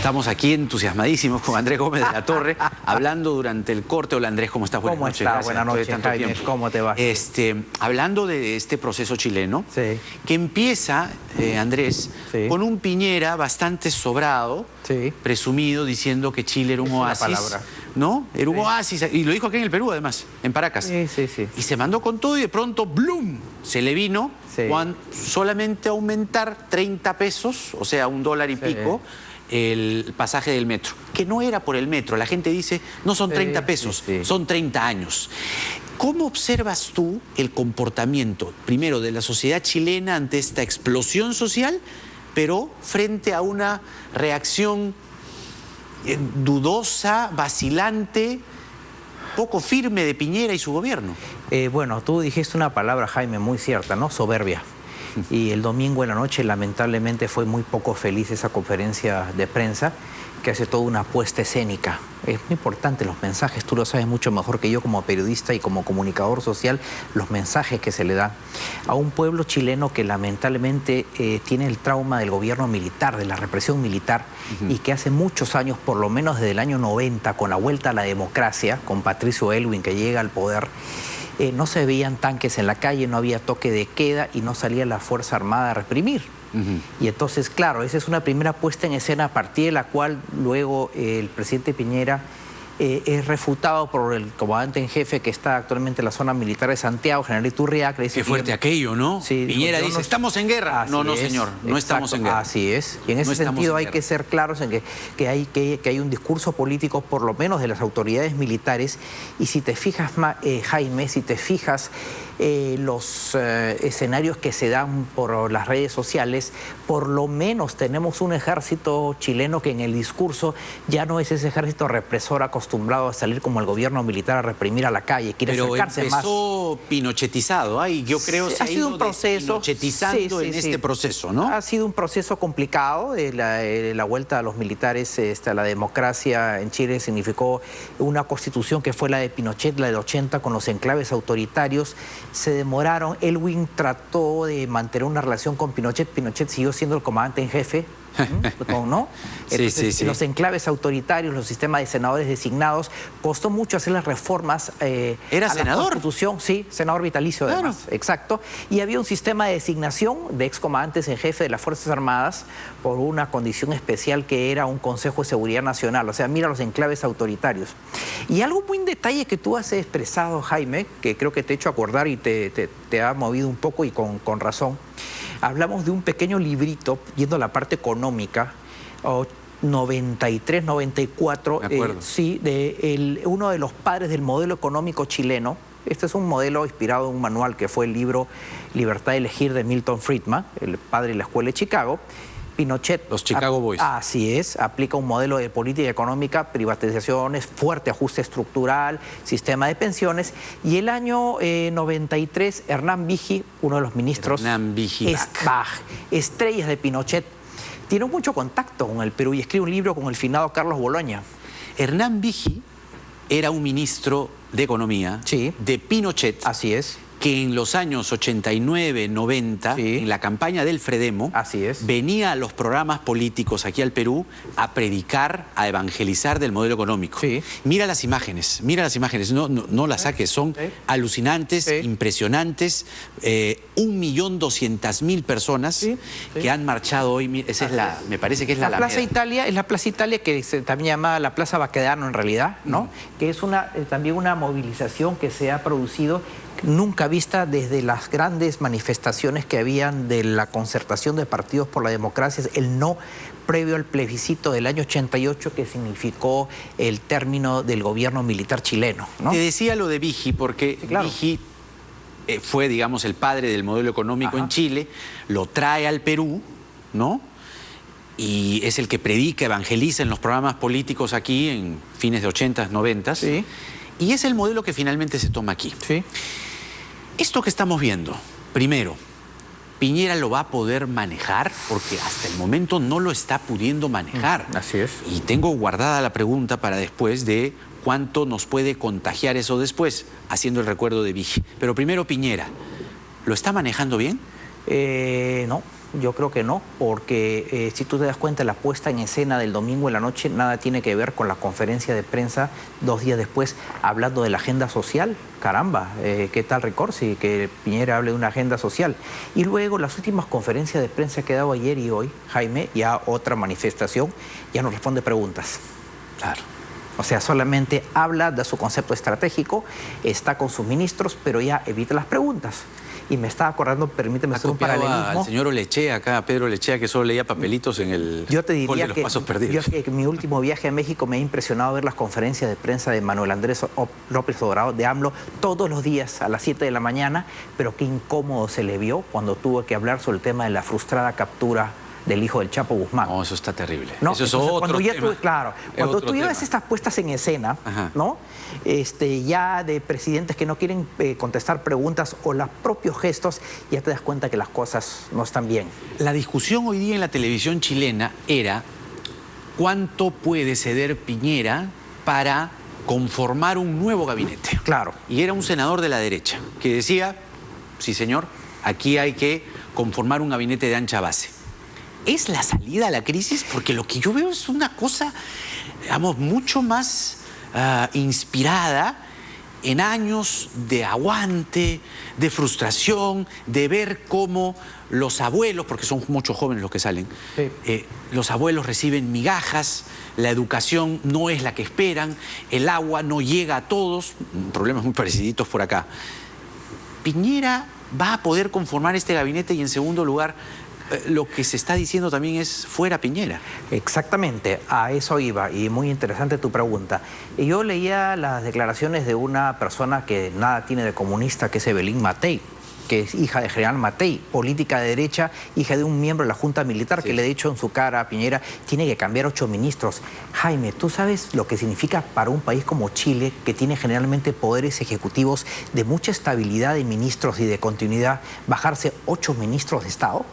Estamos aquí entusiasmadísimos con Andrés Gómez de la Torre, hablando durante el corte. Hola Andrés, ¿cómo estás? Buenas noches. Gracias Buenas noches, Jaime. tiempo. ¿Cómo te va? Hablando de este proceso chileno, Sí. que empieza, Andrés, Sí. con un Piñera bastante sobrado, Sí. presumido, diciendo que Chile era un Es una oasis. palabra. ¿No? Era un Sí. oasis, y lo dijo aquí en el Perú además, en Paracas. Sí. Y se mandó con todo y de pronto, ¡blum!, se le vino Sí. solamente aumentar 30 pesos, o sea, $1 y Sí. pico, el pasaje del metro. Que no era por el metro, la gente dice, no son 30 pesos, sí. son 30 años. ¿Cómo observas tú el comportamiento, primero, de la sociedad chilena ante esta explosión social, pero frente a una reacción dudosa, vacilante, poco firme de Piñera y su gobierno? Bueno, tú dijiste una palabra, Jaime, muy cierta, ¿no? Soberbia. Y el domingo en la noche, lamentablemente, fue muy poco feliz esa conferencia de prensa, que hace toda una puesta escénica. Es muy importante los mensajes, tú lo sabes mucho mejor que yo como periodista y como comunicador social, los mensajes que se le da a un pueblo chileno que lamentablemente tiene el trauma del gobierno militar, de la represión militar, y que hace muchos años, por lo menos desde el año 90, con la vuelta a la democracia, con Patricio Aylwin que llega al poder, no se veían tanques en la calle, no había toque de queda y no salía la Fuerza Armada a reprimir. Y entonces, claro, esa es una primera puesta en escena a partir de la cual luego el presidente Piñera es refutado por el comandante en jefe que está actualmente en la zona militar de Santiago, general Iturriaga. Qué fuerte aquello, ¿no? Sí, Piñera dice, estamos en guerra. No, señor, no estamos en guerra. Así es. Y en ese sentido hay que ser claros en que hay un discurso político, por lo menos de las autoridades militares. Y si te fijas, Jaime, si te fijas los escenarios que se dan por las redes sociales, por lo menos tenemos un ejército chileno que en el discurso ya no es ese ejército represor acostumbrado a salir como el gobierno militar a reprimir a la calle, quiere acercarse más. Pero empezó pinochetizado, yo creo que ha sido un proceso pinochetizando en este proceso, ¿no? Ha sido un proceso complicado, la vuelta a los militares a la democracia en Chile significó una constitución que fue la de Pinochet, la del 80, con los enclaves autoritarios. Se demoraron, Aylwin trató de mantener una relación con Pinochet, Pinochet siguió siendo el comandante en jefe, ¿no? Entonces, sí. Los enclaves autoritarios, los sistemas de senadores designados, costó mucho hacer las reformas ¿Era a senador? La Constitución, sí, senador vitalicio además, claro. Exacto. Y había un sistema de designación de excomandantes en jefe de las Fuerzas Armadas por una condición especial que era un Consejo de Seguridad Nacional, o sea, mira los enclaves autoritarios. Y algo muy en detalle que tú has expresado, Jaime, que creo que te he hecho acordar y te ha movido un poco y con razón. Hablamos de un pequeño librito, yendo a la parte económica, 93, 94, uno de los padres del modelo económico chileno. Este es un modelo inspirado en un manual que fue el libro Libertad de Elegir de Milton Friedman, el padre de la Escuela de Chicago. Pinochet, los Chicago Boys. Así es, aplica un modelo de política económica, privatizaciones, fuerte ajuste estructural, sistema de pensiones. Y el año 93, Hernán Vigi, uno de los ministros, estrellas de Pinochet, tiene mucho contacto con el Perú y escribe un libro con el finado Carlos Boloña. Hernán Vigi era un ministro de Economía de Pinochet. Así es. Que en los años 89, 90, en la campaña del Fredemo, venía a los programas políticos aquí al Perú a predicar, a evangelizar del modelo económico. Mira las imágenes, no las saques, son alucinantes, impresionantes. 1.200.000 personas que han marchado hoy. Esa es me parece que es la Plaza Italia, es la Plaza Italia que se también llama la Plaza Baquedano en realidad, ¿no? Que es también una movilización que se ha producido nunca vista desde las grandes manifestaciones que habían de la concertación de partidos por la democracia, el no previo al plebiscito del año 88 que significó el término del gobierno militar chileno, ¿no? Te decía lo de Vigi porque Vigi fue, digamos, el padre del modelo económico en Chile, lo trae al Perú, ¿no? Y es el que predica, evangeliza en los programas políticos aquí en fines de 80s, 90s. Y es el modelo que finalmente se toma aquí. Esto que estamos viendo, primero, ¿Piñera lo va a poder manejar? Porque hasta el momento no lo está pudiendo manejar. Así es. Y tengo guardada la pregunta para después de cuánto nos puede contagiar eso después, haciendo el recuerdo de Vigi. Pero primero, Piñera, ¿lo está manejando bien? No. Yo creo que no, porque si tú te das cuenta, la puesta en escena del domingo en la noche nada tiene que ver con la conferencia de prensa 2 días después hablando de la agenda social. Caramba, ¿qué tal récord? Sí, que Piñera hable de una agenda social. Y luego las últimas conferencias de prensa que ha dado ayer y hoy, Jaime, ya otra manifestación, ya no responde preguntas. Claro. O sea, solamente habla de su concepto estratégico, está con sus ministros, pero ya evita las preguntas. Y me estaba acordando, permíteme hacer un paralelismo. Al señor Olechea acá, Pedro Olechea, que solo leía papelitos en el gol de los pasos perdidos. Yo que en mi último viaje a México me ha impresionado ver las conferencias de prensa de Manuel Andrés López Obrador, de AMLO, todos los días a las 7 de la mañana, pero qué incómodo se le vio cuando tuvo que hablar sobre el tema de la frustrada captura del hijo del Chapo Guzmán. No, eso está terrible. ¿No? Eso es Entonces, otro tema. Claro, cuando tú llevas estas puestas en escena, ¿no? Ya de presidentes que no quieren contestar preguntas o los propios gestos, ya te das cuenta que las cosas no están bien. La discusión hoy día en la televisión chilena era cuánto puede ceder Piñera para conformar un nuevo gabinete. Claro. Y era un senador de la derecha que decía, sí señor, aquí hay que conformar un gabinete de ancha base. ¿Es la salida a la crisis? Porque lo que yo veo es una cosa, digamos, mucho más inspirada en años de aguante, de frustración, de ver cómo los abuelos, porque son muchos jóvenes los que salen, sí. Los abuelos reciben migajas, la educación no es la que esperan, el agua no llega a todos, problemas muy pareciditos por acá. Piñera va a poder conformar este gabinete y, en segundo lugar, lo que se está diciendo también es fuera Piñera. Exactamente, a eso iba, y muy interesante tu pregunta. Yo leía las declaraciones de una persona que nada tiene de comunista, que es Evelyn Matei, que es hija de General Matei, política de derecha, hija de un miembro de la Junta Militar, sí, que le ha dicho en su cara a Piñera, tiene que cambiar 8 ministros. Jaime, ¿tú sabes lo que significa para un país como Chile, que tiene generalmente poderes ejecutivos de mucha estabilidad de ministros y de continuidad, bajarse 8 ministros de Estado?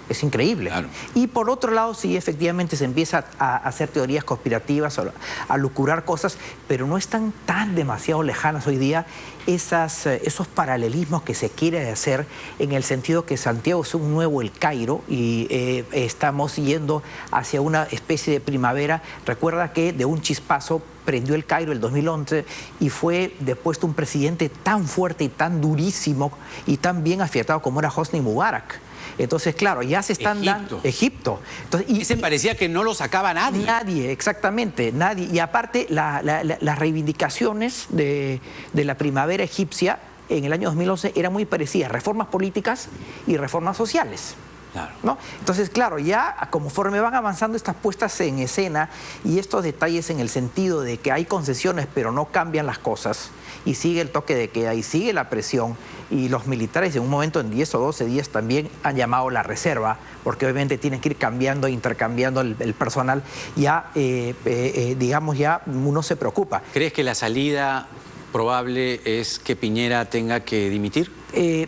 Es increíble. Claro. Y por otro lado, sí, efectivamente se empieza a hacer teorías conspirativas, a lucurar cosas, pero no están tan demasiado lejanas hoy día esos paralelismos que se quiere hacer, en el sentido que Santiago es un nuevo El Cairo y estamos yendo hacia una especie de primavera. Recuerda que de un chispazo prendió El Cairo el 2011 y fue depuesto un presidente tan fuerte y tan durísimo y tan bien afiatado como era Hosni Mubarak. Entonces, claro, ya se están dando... Egipto. Entonces, ese parecía que no lo sacaba nadie. Nadie, exactamente, nadie. Y aparte, las reivindicaciones de la primavera egipcia en el año 2011 eran muy parecidas, reformas políticas y reformas sociales. Claro. ¿No? Entonces, claro, ya conforme van avanzando estas puestas en escena y estos detalles en el sentido de que hay concesiones pero no cambian las cosas y sigue el toque de queda y sigue la presión, y los militares en un momento, en 10 o 12 días, también han llamado la reserva, porque obviamente tienen que ir cambiando, intercambiando el personal, ya, digamos, ya uno se preocupa. ¿Crees que la salida probable es que Piñera tenga que dimitir?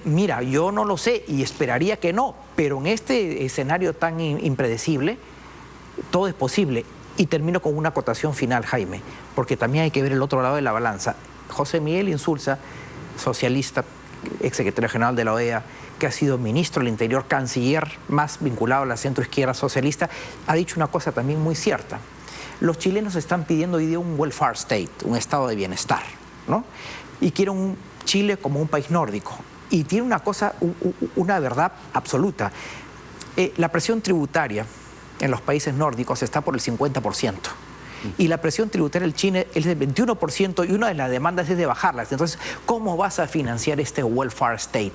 Mira, yo no lo sé y esperaría que no, pero en este escenario tan impredecible, todo es posible. Y termino con una acotación final, Jaime, porque también hay que ver el otro lado de la balanza. José Miguel Insulza, socialista, exsecretario general de la OEA, que ha sido ministro del Interior, canciller, más vinculado a la centroizquierda socialista, ha dicho una cosa también muy cierta. Los chilenos están pidiendo hoy día un welfare state, un estado de bienestar, ¿no? Y quieren un Chile como un país nórdico. Y tiene una cosa, una verdad absoluta. La presión tributaria en los países nórdicos está por el 50%. Y la presión tributaria del Chile es del 21%, y una de las demandas es de bajarlas. Entonces, ¿cómo vas a financiar este welfare state?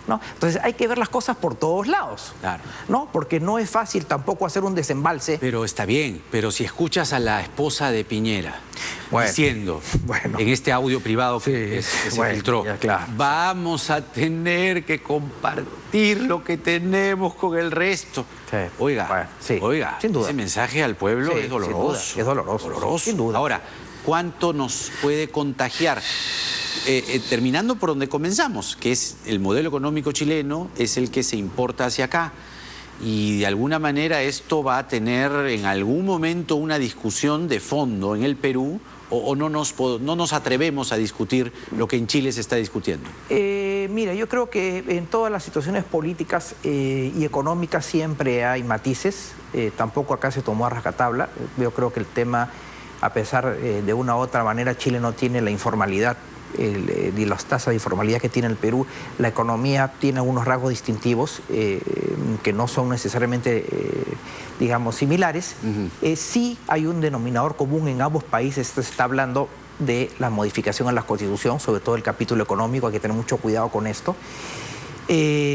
¿No? Entonces hay que ver las cosas por todos lados, claro, ¿no? Porque no es fácil tampoco hacer un desembalse. Pero está bien, pero si escuchas a la esposa de Piñera diciendo en este audio privado que se filtró, claro, vamos a tener que compartir lo que tenemos con el resto. Sí. Oiga, oiga, sin duda, ese mensaje al pueblo es doloroso. Sin duda, es doloroso, sin duda. Ahora, ¿cuánto nos puede contagiar? Terminando por donde comenzamos, que es el modelo económico chileno, es el que se importa hacia acá. Y de alguna manera esto va a tener en algún momento una discusión de fondo en el Perú, o no nos atrevemos a discutir lo que en Chile se está discutiendo. Mira, yo creo que en todas las situaciones políticas y económicas siempre hay matices. Tampoco acá se tomó a rajatabla. Yo creo que el tema, a pesar de una u otra manera, Chile no tiene la informalidad ni las tasas de informalidad que tiene el Perú. La economía tiene algunos rasgos distintivos que no son necesariamente, digamos, similares. Sí hay un denominador común en ambos países. Se está hablando de la modificación a la Constitución, sobre todo el capítulo económico. Hay que tener mucho cuidado con esto.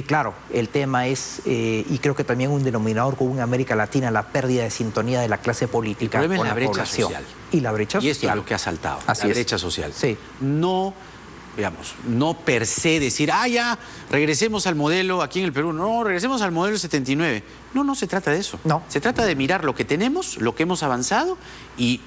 Claro, el tema es, y creo que también un denominador común en América Latina, la pérdida de sintonía de la clase política con la la brecha población. social. Y la brecha social. Y esto es lo que ha saltado, Así la es. brecha social. Sí. No, digamos, no per se decir, ya, regresemos al modelo aquí en el Perú. No, regresemos al modelo 79. No, no se trata de eso. No. Se trata de mirar lo que tenemos, lo que hemos avanzado y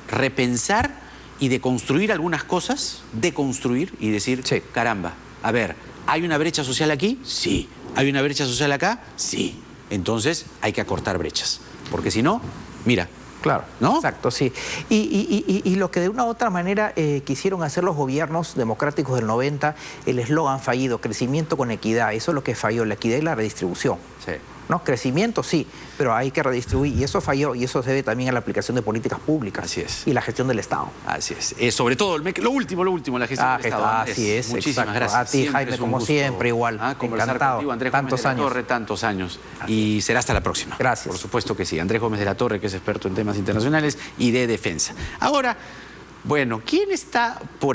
repensar y deconstruir algunas cosas, deconstruir y decir, Sí. caramba, a ver, ¿hay una brecha social aquí? Sí. ¿Hay una brecha social acá? Sí. Entonces hay que acortar brechas. Porque si no, mira. Claro, ¿no? Exacto, sí. Y lo que de una u otra manera quisieron hacer los gobiernos democráticos del 90, el eslogan fallido, crecimiento con equidad, eso es lo que falló, la equidad y la redistribución. Sí. ¿No? Crecimiento sí, pero hay que redistribuir y eso falló y eso se debe también a la aplicación de políticas públicas. Así es. Y la gestión del Estado. Así es. Sobre todo, lo último, la gestión del Estado. Así es, Muchísimas exacto. gracias. A ti, Siempre Jaime, es un como gusto, siempre, igual. Conversar Encantado. contigo, Andrés Tantos Gómez de la años. Torre, tantos años. Y será hasta la próxima. Gracias. Por supuesto que sí. Andrés Gómez de la Torre, que es experto en temas internacionales y de defensa. Ahora, bueno, ¿quién está por